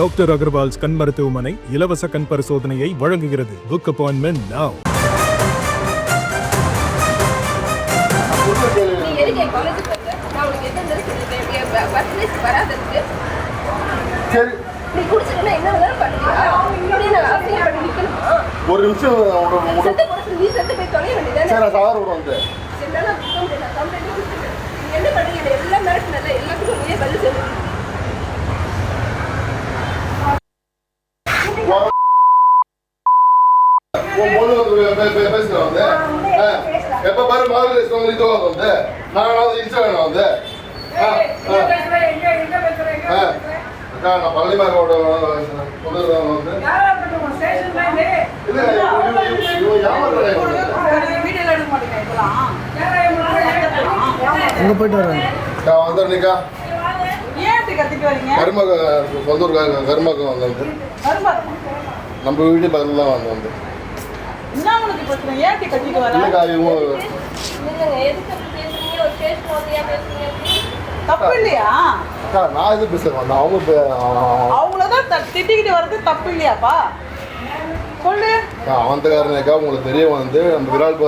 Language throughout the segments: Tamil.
டாக்டர் அகர்வால்ஸ் கண் மருத்துவமனை இலவச கண் பரிசோதனையை வழங்குகிறது. Book appointment now. ஒரு நிமிஷம் எப்ப பாரு மாதிரி வந்து நான் இன்ஸ்டாகிராம் வந்து நான் பழனிமாரோட வந்து வந்துருக்கா கருமக சொந்தூர் கருமகம் வந்து நம்ம வீட்டு பக்கத்துல தான் வந்து தப்பு இல்லையா? நான் எது பேசுறேன் அவங்களதான் திட்டிக்கிட்டு வர்றது தப்பு இல்லையாப்பா? சொல்லு. அவந்தக்காரனேக்கா உங்களுக்கு தெரிய வந்து நம்ம விரால்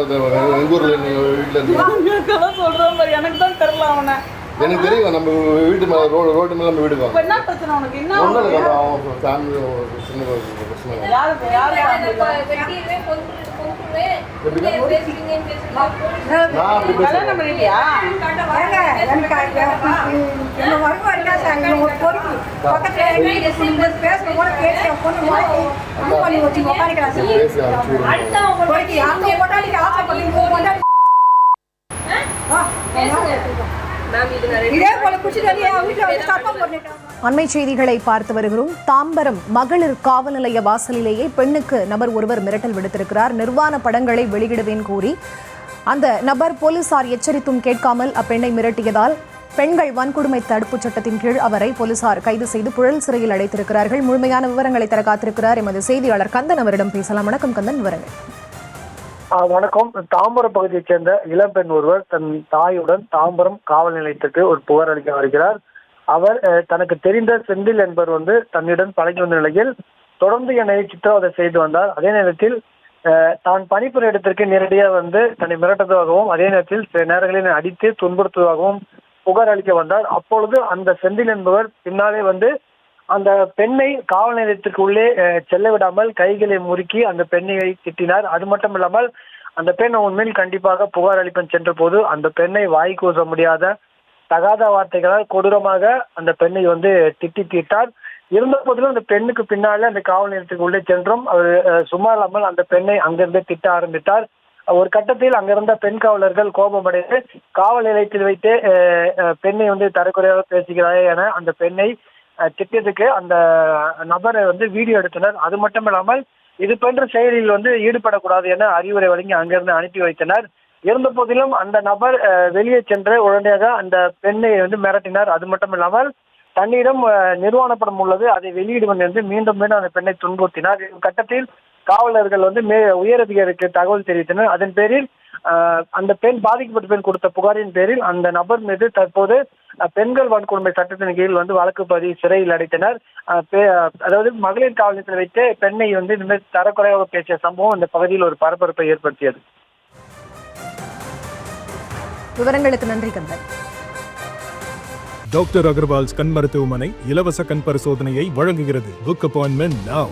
எங்க ஊர்ல வீட்டுல இருந்து சொல்றேன் பாரு, எனக்கு தான் தெரியல. அவனை எனக்கு தெரியும். நம்ம வீட்டு மேல ரோட்டு மேல நம்ம வீடு என்ன பிரச்சனை உனக்கு? என்ன ஃபேமிலி சின்ன பிரச்சனை. கல்யாணம் பண்ணிட்டியா? அண்மை செய்திகளை பார்த்து வருகிறோம். தாம்பரம் மகளிர் காவல் நிலைய வாசலிலேயே பெண்ணுக்கு நபர் ஒருவர் மிரட்டல் விடுத்திருக்கிறார். நிர்வாண படங்களை வெளியிடுவேன் கூறி அந்த நபர் போலீசார் எச்சரித்தும் கேட்காமல் அப்பெண்ணை மிரட்டியதால் பெண்கள் வன்கொடுமை தடுப்புச் சட்டத்தின் கீழ் அவரை போலீசார் கைது செய்து புழல் சிறையில் அடைத்திருக்கிறார்கள். முழுமையான விவரங்களை தர காத்திருக்கிறார் எமது செய்தியாளர் கந்தன். அவரிடம் பேசலாம். வணக்கம் கந்தன், விவரங்கள். வணக்கம். தாம்பரம் பகுதியைச் சேர்ந்த இளம்பெண் ஒருவர் தன் தாயுடன் தாம்பரம் காவல் நிலையத்துக்கு ஒரு புகார் அளிக்க வருகிறார். அவர் தனக்கு தெரிந்த செந்தில் என்பவர் வந்து தன்னிடம் பழகி வந்த நிலையில் தொடர்ந்து என்னை சித்திரவதை செய்து வந்தார். அதே நேரத்தில் தான் பணிபுரிய இடத்திற்கு நேரடியாக வந்து தன்னை மிரட்டுவதாகவும் அதே நேரத்தில் சில நேரங்களில் அடித்து துன்புறுத்துவதாகவும் புகார் அளிக்க வந்தார். அப்பொழுது அந்த செந்தில் என்பவர் பின்னாலே வந்து அந்த பெண்ணை காவல் நிலையத்திற்கு உள்ளே செல்ல விடாமல் கைகளை முறுக்கி அந்த பெண்ணை திட்டினார். அது மட்டும் இல்லாமல் அந்த பெண் உண்மையில் கண்டிப்பாக புகார் அளிப்பன் சென்ற போது அந்த பெண்ணை வாய் கூச முடியாத தகாத வார்த்தைகளால் கொடூரமாக அந்த பெண்ணை வந்து திட்டி தீட்டார். இருந்த போதிலும் அந்த பெண்ணுக்கு பின்னாலே அந்த காவல் நிலையத்துக்கு உள்ளே சென்றும் அவர் சும்மா இல்லாமல் அந்த பெண்ணை அங்கிருந்து திட்ட ஆரம்பித்தார். ஒரு கட்டத்தில் அங்கிருந்த பெண் காவலர்கள் கோபமடைந்து காவல் நிலையத்தில் வைத்து பெண்ணை வந்து தரக்குறையாக பேசுகிறாரே என அந்த பெண்ணை திட்டத்துக்கு அந்த நபரை வந்து வீடியோ எடுத்தனர். அது மட்டும் இல்லாமல் இது போன்ற செயலில் வந்து ஈடுபடக்கூடாது என அறிவுரை வழங்கி அங்கிருந்து அனுப்பி வைத்தனர். இருந்த போதிலும் அந்த நபர் வெளியே சென்று உடனடியாக அந்த பெண்ணை வந்து மிரட்டினார். அது மட்டும் இல்லாமல் தன்னிடம் நிர்வாண படம் உள்ளது, அதை வெளியிடுவன் என்று மீண்டும் மீண்டும் அந்த பெண்ணை துன்புறுத்தினார். கட்டத்தில் காவலர்கள் வந்து உயரதிகாரிக்கு தகவல் தெரிவித்தனர். அதன் பேரில் அந்த பெண் பாதிக்கப்பட்ட பெண் கொடுத்த புகாரின் பேரில் அந்த நபர் மீது தற்போது பெண்கள் வன்கொடுமை சட்டத்தின் கீழ் வந்து வழக்கு பதிவு சிறையில் அடைத்தனர். அதாவது மகளிர் காவல் நிலையத்தில் வைத்து பெண்ணை வந்து இனிமேல் தரக்குறைவாக பேசிய சம்பவம் இந்த பகுதியில் ஒரு பரபரப்பை ஏற்படுத்தியது. விவரங்களுக்கு நன்றி கந்தன். டாக்டர் அகர்வால்ஸ் கண் மருத்துவமனை இலவச கண் பரிசோதனையை வழங்குகிறது. Book appointment now.